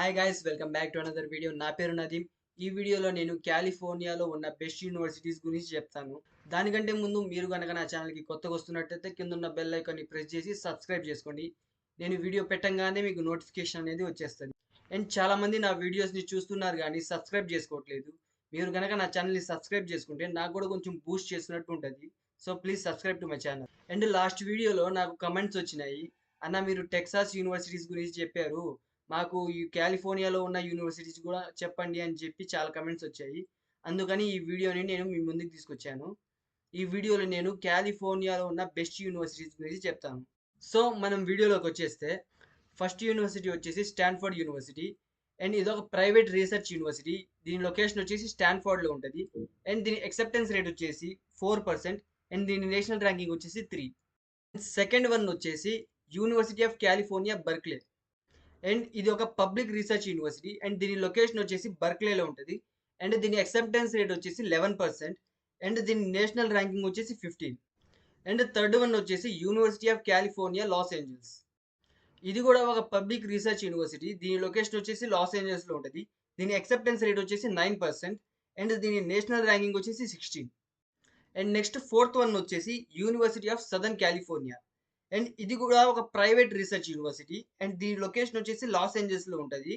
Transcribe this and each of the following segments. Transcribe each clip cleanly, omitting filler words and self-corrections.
Hi guys, welcome back to another video. నా పేరు నదీమ్. ఈ వీడియోలో నేను కాలిఫోర్నియాలో ఉన్న బెస్ట్ యూనివర్సిటీస్ గురించి చెప్తాను. దానికంటే ముందు మీరు కనుక నా ఛానల్కి కొత్తగా వస్తున్నట్టయితే కింద ఉన్న బెల్ ఐకాన్ని ప్రెస్ చేసి సబ్స్క్రైబ్ చేసుకోండి. నేను వీడియో పెట్టంగానే మీకు నోటిఫికేషన్ అనేది వచ్చేస్తుంది. అండ్ చాలామంది నా వీడియోస్ని చూస్తున్నారు కానీ సబ్స్క్రైబ్ చేసుకోవట్లేదు. మీరు కనుక నా ఛానల్ని సబ్స్క్రైబ్ చేసుకుంటే నాకు కూడా కొంచెం బూస్ట్ చేస్తున్నట్టు ఉంటుంది. So please subscribe to my channel. And last వీడియోలో నాకు కమెంట్స్ వచ్చినాయి, అన్న మీరు టెక్సాస్ యూనివర్సిటీస్ గురించి చెప్పారు, మాకు ఈ కాలిఫోర్నియాలో ఉన్న యూనివర్సిటీస్ కూడా చెప్పండి అని చెప్పి చాలా కమెంట్స్ వచ్చాయి. అందుకని ఈ వీడియోని నేను మీ ముందుకు తీసుకొచ్చాను. ఈ వీడియోలో నేను కాలిఫోర్నియాలో ఉన్న బెస్ట్ యూనివర్సిటీస్ గురించి చెప్తాను. సో మనం వీడియోలోకి వచ్చేస్తే ఫస్ట్ యూనివర్సిటీ వచ్చేసి స్టాన్ఫోర్డ్ యూనివర్సిటీ. అండ్ ఇది ఒక ప్రైవేట్ రీసెర్చ్ యూనివర్సిటీ. దీని లొకేషన్ వచ్చేసి స్టాన్ఫోర్డ్లో ఉంటుంది. అండ్ దీని అక్సెప్టెన్స్ రేట్ వచ్చేసి 4%. అండ్ దీని నేషనల్ ర్యాంకింగ్ వచ్చేసి 3. సెకండ్ వన్ వచ్చేసి యూనివర్సిటీ ఆఫ్ కాలిఫోర్నియా బర్క్లే. అండ్ ఇది ఒక పబ్లిక్ రీసెర్చ్ యూనివర్సిటీ. అండ్ దీని లొకేషన్ వచ్చేసి బర్క్లేలో ఉంటుంది. అండ్ దీని అక్సెప్టెన్స్ రేట్ వచ్చేసి 11%. అండ్ దీని నేషనల్ ర్యాంకింగ్ వచ్చేసి 15. అండ్ థర్డ్ వన్ వచ్చేసి university of California Los Angeles. ఇది కూడా ఒక పబ్లిక్ రీసెర్చ్ యూనివర్సిటీ. దీని లొకేషన్ వచ్చేసి లాస్ ఏంజల్స్లో ఉంటుంది. దీని అక్సెప్టెన్స్ రేట్ వచ్చేసి 9%. అండ్ దీని నేషనల్ ర్యాంకింగ్ వచ్చేసి 16. అండ్ నెక్స్ట్ ఫోర్త్ వన్ వచ్చేసి university of southern California. And ఇది కూడా ఒక ప్రైవేట్ రీసెర్చ్ యూనివర్సిటీ. అండ్ దీని లొకేషన్ వచ్చేసి లాస్ ఏంజల్స్లో ఉంటుంది.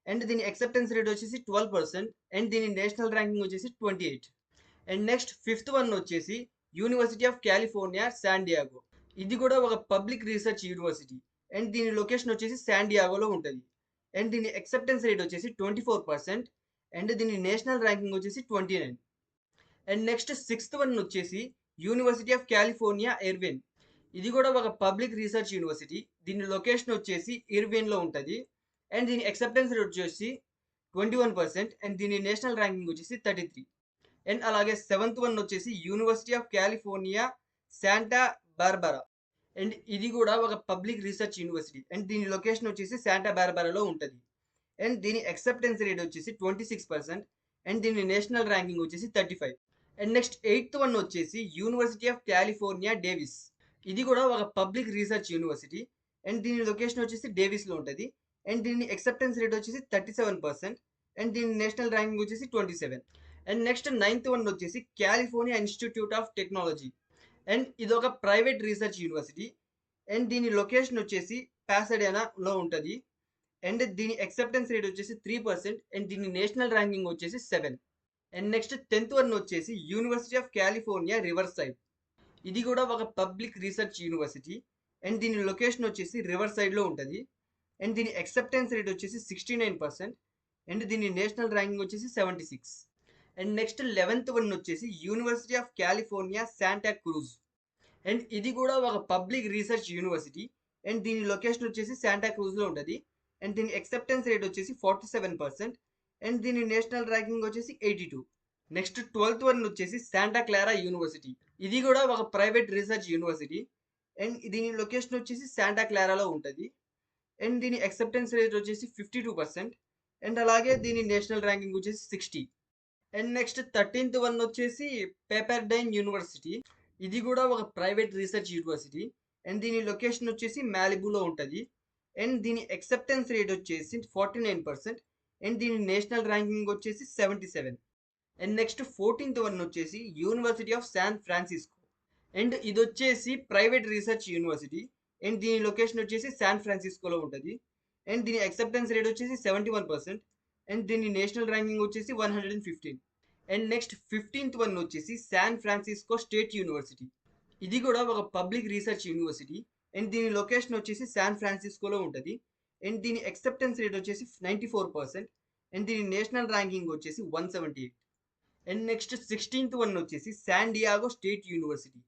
అండ్ దీని అక్సెప్టెన్స్ రేట్ వచ్చేసి 12%. అండ్ దీని నేషనల్ ర్యాంకింగ్ వచ్చేసి 28. అండ్ నెక్స్ట్ ఫిఫ్త్ వన్ వచ్చేసి university of California San Diego. ఇది కూడా ఒక పబ్లిక్ రీసెర్చ్ యూనివర్సిటీ. అండ్ దీని లొకేషన్ వచ్చేసి శాన్ డియాగోలో ఉంటుంది. అండ్ దీని అక్సెప్టెన్స్ రేట్ వచ్చేసి 24%. అండ్ దీని నేషనల్ ర్యాంకింగ్ వచ్చేసి 29. అండ్ నెక్స్ట్ సిక్స్త్ వన్ వచ్చేసి యూనివర్సిటీ ఆఫ్ కాలిఫోర్నియా ఇర్విన్. ఇది కూడా ఒక పబ్లిక్ రీసెర్చ్ యూనివర్సిటీ. దీని లొకేషన్ వచ్చేసి ఇర్విన్లో ఉంటుంది. అండ్ దీని అక్సెప్టెన్స్ రేట్ వచ్చేసి 21%. అండ్ దీని నేషనల్ ర్యాంకింగ్ వచ్చేసి 33. అండ్ అలాగే సెవెంత్ వన్ వచ్చేసి university of California Santa Barbara. And ఇది కూడా ఒక పబ్లిక్ రీసెర్చ్ యూనివర్సిటీ. అండ్ దీని లొకేషన్ వచ్చేసి శాంటా బార్బరాలో ఉంటుంది. అండ్ దీని అక్సెప్టెన్స్ రేట్ వచ్చేసి 26%. అండ్ దీని నేషనల్ ర్యాంకింగ్ వచ్చేసి 35. అండ్ నెక్స్ట్ ఎయిత్ వన్ వచ్చేసి యూనివర్సిటీ ఆఫ్ కాలిఫోర్నియా డేవిస్. ఇది కూడా ఒక పబ్లిక్ రీసెర్చ్ యూనివర్సిటీ. అండ్ దీని లొకేషన్ వచ్చేసి డేవిస్లో ఉంటుంది. అండ్ దీని అక్సెప్టెన్స్ రేట్ వచ్చేసి 37%. అండ్ దీని నేషనల్ ర్యాంకింగ్ వచ్చేసి 27. అండ్ నెక్స్ట్ నైన్త్ వన్ వచ్చేసి California institute of technology. And ఇది ఒక ప్రైవేట్ రీసెర్చ్ యూనివర్సిటీ. అండ్ దీని లొకేషన్ వచ్చేసి పాసడేనాలో ఉంటుంది. అండ్ దీని అక్సెప్టెన్స్ రేట్ వచ్చేసి 3%. అండ్ దీని నేషనల్ ర్యాంకింగ్ వచ్చేసి 7. అండ్ నెక్స్ట్ టెన్త్ వన్ వచ్చేసి university of California river side. ఇది కూడా ఒక పబ్లిక్ రీసెర్చ్ యూనివర్సిటీ. అండ్ దీని లొకేషన్ వచ్చేసి రివర్ సైడ్లో ఉంటుంది. అండ్ దీని అక్సెప్టెన్స్ రేట్ వచ్చేసి 69%. అండ్ దీని నేషనల్ ర్యాంకింగ్ వచ్చేసి 76. అండ్ నెక్స్ట్ 11th వన్ వచ్చేసి university of California Santa cruise. And ఇది కూడా ఒక పబ్లిక్ రీసెర్చ్ యూనివర్సిటీ. అండ్ దీని లొకేషన్ వచ్చేసి శాంటా క్రూజ్లో ఉంటుంది. అండ్ దీని అక్సెప్టెన్స్ రేట్ వచ్చేసి 47%. అండ్ దీని నేషనల్ ర్యాంకింగ్ వచ్చేసి 82. నెక్స్ట్ 12th వన్ వచ్చేసి శాంటా క్లారా యూనివర్సిటీ. ఇది కూడా ఒక ప్రైవేట్ రీసెర్చ్ యూనివర్సిటీ. అండ్ దీని లొకేషన్ వచ్చేసి శాంటా క్లారాలో ఉంటుంది. అండ్ దీని అక్సెప్టెన్స్ రేట్ వచ్చేసి 52%. అండ్ అలాగే దీని నేషనల్ ర్యాంకింగ్ వచ్చేసి 60. అండ్ నెక్స్ట్ 13th వన్ వచ్చేసి పేపర్డైన్ యూనివర్సిటీ. ఇది కూడా ఒక ప్రైవేట్ రీసెర్చ్ యూనివర్సిటీ. అండ్ దీని లొకేషన్ వచ్చేసి మాలిబులో ఉంటుంది. అండ్ దీని అక్సెప్టెన్స్ రేట్ వచ్చేసి 49%. అండ్ దీని నేషనల్ ర్యాంకింగ్ వచ్చేసి 77. అండ్ నెక్స్ట్ 14th వన్ వచ్చేసి university of San Francisco. And ఇది వచ్చేసి ప్రైవేట్ రీసెర్చ్ యూనివర్సిటీ. అండ్ దీని లొకేషన్ వచ్చేసి శాన్ ఫ్రాన్సిస్కోలో ఉంటుంది. అండ్ దీని అక్సెప్టెన్స్ రేట్ వచ్చేసి 71%. అండ్ దీని నేషనల్ ర్యాంకింగ్ వచ్చేసి 115. అండ్ నెక్స్ట్ 15th వన్ వచ్చేసి శాన్ ఫ్రాన్సిస్కో స్టేట్ యూనివర్సిటీ. ఇది కూడా ఒక పబ్లిక్ రీసెర్చ్ యూనివర్సిటీ. అండ్ దీని లొకేషన్ వచ్చేసి శాన్ ఫ్రాన్సిస్కోలో ఉంటుంది. అండ్ దీని అక్సెప్టెన్స్ రేట్ వచ్చేసి 94%. అండ్ దీని నేషనల్ ర్యాంకింగ్ వచ్చేసి 178. అండ్ నెక్స్ట్ 16th వన్ వచ్చేసి San Diego state university.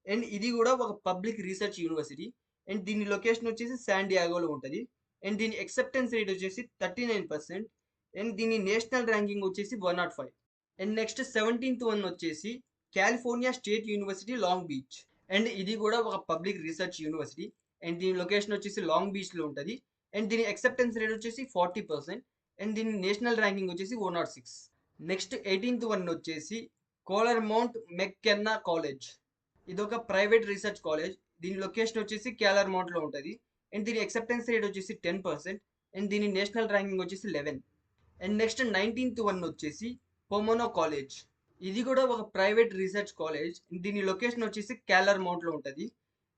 And ఇది కూడా ఒక పబ్లిక్ రీసెర్చ్ యూనివర్సిటీ. అండ్ దీని లొకేషన్ వచ్చేసి శాన్ డియాగోలో ఉంటుంది. అండ్ దీని అక్సెప్టెన్స్ రేట్ వచ్చేసి 39%. అండ్ దీని నేషనల్ ర్యాంకింగ్ వచ్చేసి 105. అండ్ నెక్స్ట్ 17th వన్ వచ్చేసి California state university long beach. And ఇది కూడా ఒక పబ్లిక్ రీసెర్చ్ యూనివర్సిటీ. అండ్ దీని లొకేషన్ వచ్చేసి లాంగ్ బీచ్లో ఉంటుంది. అండ్ దీని అక్సెప్టెన్స్ రేట్ వచ్చేసి 40%. అండ్ దీని నేషనల్ ర్యాంకింగ్ వచ్చేసి 106. నెక్స్ట్ 18th వన్ వచ్చేసి కోలర్ మౌంట్ మెక్కెన్నా కాలేజ్. ఇది ఒక ప్రైవేట్ రీసెర్చ్ కాలేజ్. దీని లొకేషన్ వచ్చేసి క్యాలర్ మౌంట్లో ఉంటుంది. అండ్ దీని అక్సెప్టెన్స్ రేట్ వచ్చేసి 10%. అండ్ దీని నేషనల్ ర్యాంకింగ్ వచ్చేసి 11. అండ్ నెక్స్ట్ 19th వన్ వచ్చేసి పొమోనో కాలేజ్. ఇది కూడా ఒక ప్రైవేట్ రీసెర్చ్ కాలేజ్. దీని లొకేషన్ వచ్చేసి క్యాలర్ మౌంట్లో ఉంటుంది.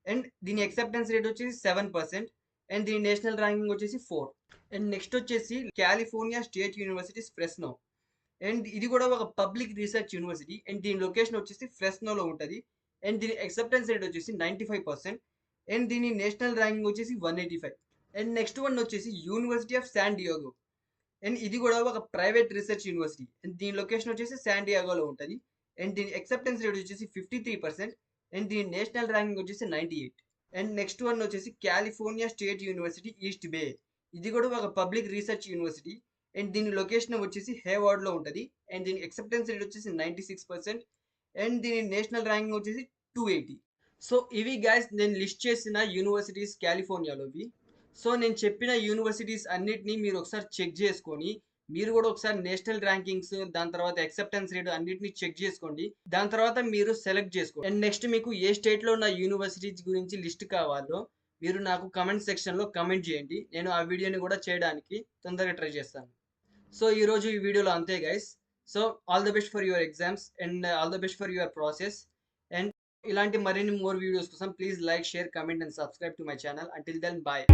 అండ్ దీని యాక్సెప్టెన్స్ రేట్ వచ్చేసి 7%. అండ్ దీని నేషనల్ ర్యాంకింగ్ వచ్చేసి 4. అండ్ నెక్స్ట్ వచ్చేసి కాలిఫోర్నియా స్టేట్ యూనివర్సిటీస్ ఫ్రెస్నో. అండ్ ఇది కూడా ఒక పబ్లిక్ రీసెర్చ్ యూనివర్సిటీ. అండ్ దీని లొకేషన్ వచ్చేసి ఫ్రెస్నోలో ఉంటుంది. అండ్ దీని యాక్సెప్టెన్స్ రేట్ వచ్చేసి 95%. అండ్ దీని నేషనల్ ర్యాంకింగ్ వచ్చేసి 185. అండ్ నెక్స్ట్ వన్ వచ్చేసి university of San Diego. And ఇది కూడా ఒక ప్రైవేట్ రీసెర్చ్ యూనివర్సిటీ. అండ్ దీని లొకేషన్ వచ్చేసి శాన్ డియాగోలో ఉంటుంది. అండ్ దీని యాక్సెప్టెన్స్ రేట్ వచ్చేసి 53%. అండ్ దీని నేషనల్ ర్యాంకింగ్ వచ్చేసి 98. అండ్ నెక్స్ట్ వన్ వచ్చేసి కాలిఫోర్నియా స్టేట్ యూనివర్సిటీ ఈస్ట్ బే. ఇది కూడా ఒక పబ్లిక్ రీసెర్చ్ యూనివర్సిటీ. అండ్ దీని లొకేషన్ వచ్చేసి హేవార్డ్లో ఉంటుంది. అండ్ దీని యాక్సెప్టెన్స్ రేట్ వచ్చేసి 96%. అండ్ దీని నేషనల్ ర్యాంకింగ్ వచ్చేసి 280. సో ఇవి గైస్ నేను లిస్ట్ చేసిన యూనివర్సిటీస్ కాలిఫోర్నియాలోవి. సో నేను చెప్పిన యూనివర్సిటీస్ అన్నిటినీ మీరు ఒకసారి చెక్ చేసుకొని మీరు కూడా ఒకసారి నేషనల్ ర్యాంకింగ్స్, దాని తర్వాత యాక్సెప్టెన్స్ రేట్ అన్నిటిని చెక్ చేసుకోండి. దాని తర్వాత మీరు సెలెక్ట్ చేసుకోండి. అండ్ నెక్స్ట్ మీకు ఏ స్టేట్లో ఉన్న యూనివర్సిటీస్ గురించి లిస్ట్ కావాలో మీరు నాకు కమెంట్ సెక్షన్లో కమెంట్ చేయండి. నేను ఆ వీడియోని కూడా చేయడానికి తొందరగా ట్రై చేస్తాను. సో ఈరోజు ఈ వీడియోలో అంతే guys. So all the best for your exams and all the best for your process. And ఇలాంటి మరిన్ని మోర్ వీడియోస్ కోసం please like, share, comment and subscribe to my channel. Until then bye.